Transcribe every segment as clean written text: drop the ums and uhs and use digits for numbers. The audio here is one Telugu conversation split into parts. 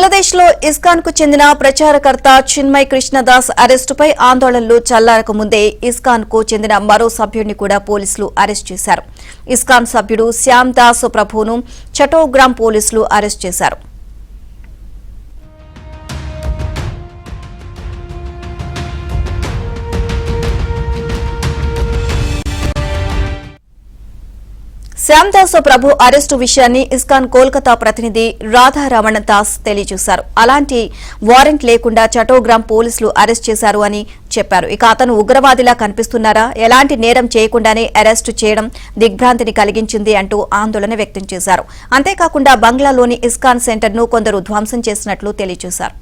బంగ్లాదేశ్ లో ఇస్కాన్ కు చెందిన ప్రచారకర్త చిన్మయ్ కృష్ణదాస్ అరెస్టుపై ఆందోళనలు చల్లారక ముందే ఇస్కాన్ కు చెందిన మరో సభ్యుడిని కూడా పోలీసులు అరెస్ట్ చేశారు. ఇస్కాన్ సభ్యుడు శ్యామ్ దాస్ ప్రభును చటోగ్రామ్ పోలీసులు అరెస్ట్ చేశారు. శ్యామ్ దాస్ ప్రభు అరెస్టు విషయాన్ని ఇస్కాన్ కోల్కతా ప్రతినిధి రాధారమణ దాస్ తెలియజేశారు. అలాంటి వారెంట్ లేకుండా చటోగ్రామ్ పోలీసులు అరెస్ట్ చేశారు అని చెప్పారు. ఇక అతను ఉగ్రవాదిలా కనిపిస్తున్నారా, ఎలాంటి నేరం చేయకుండానే అరెస్టు చేయడం దిగ్భ్రాంతిని కలిగించింది అంటూ ఆందోళన వ్యక్తం చేశారు. అంతేకాకుండా బంగ్లాలోని ఇస్కాన్ సెంటర్ ను కొందరు ధ్వంసం చేసినట్లు తెలియజేశారు.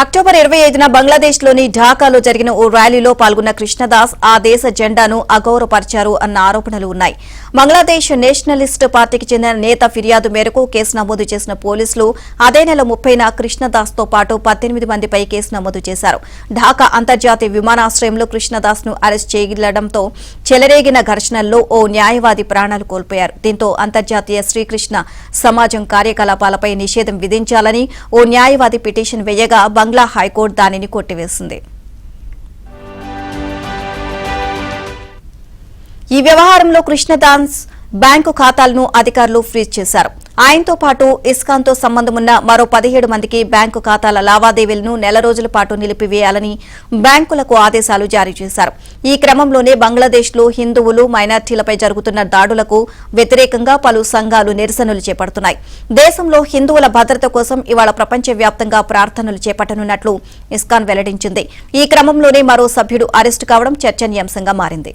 అక్టోబర్ 25న బంగ్లాదేశ్ లోని ఢాకాలో జరిగిన ఓ ర్యాలీలో పాల్గొన్న కృష్ణదాస్ ఆ దేశ జెండాను అగౌరవపరిచారు అన్న ఆరోపణలు ఉన్నాయి. బంగ్లాదేశ్ నేషనలిస్ట్ పార్టీకి చెందిన నేత ఫిర్యాదు మేరకు కేసు నమోదు చేసిన పోలీసులు అదే నెల 30న కృష్ణదాస్ తో పాటు 18 మందిపై కేసు నమోదు చేశారు. ఢాకా అంతర్జాతీయ విమానాశ్రయంలో కృష్ణదాస్ ను అరెస్ట్ చేయడంతో చెలరేగిన ఘర్షణల్లో ఓ న్యాయవాది ప్రాణాలు కోల్పోయారు. దీంతో అంతర్జాతీయ శ్రీకృష్ణ సమాజం కార్యకలాపాలపై నిషేధం విధించాలని ఓ న్యాయవాది పిటిషన్ వేయగా బంగ్లా హైకోర్టు దానిని కొట్టివేసింది. ఈ వ్యవహారంలో కృష్ణదాస్ బ్యాంకు ఖాతాలను అధికారులు ఫ్రీజ్ చేశారు. ఆయనతో పాటు ఇస్కాన్ తో సంబంధమున్న మరో 17 మందికి బ్యాంకు ఖాతాల లావాదేవీలను నెల రోజుల పాటు నిలిపివేయాలని బ్యాంకులకు ఆదేశాలు జారీ చేశారు. ఈ క్రమంలోనే బంగ్లాదేశ్ లో హిందువులు మైనార్టీలపై జరుగుతున్న దాడులకు వ్యతిరేకంగా పలు సంఘాలు నిరసనలు చేపడుతున్నాయి. దేశంలో హిందువుల భద్రత కోసం ఇవాళ ప్రపంచవ్యాప్తంగా ప్రార్థనలు చేపట్టనున్నట్లు ఇస్కాన్ వెల్లడించింది. ఈ క్రమంలోనే మరో సభ్యుడు అరెస్టు కావడం చర్చనీయాంశంగా మారింది.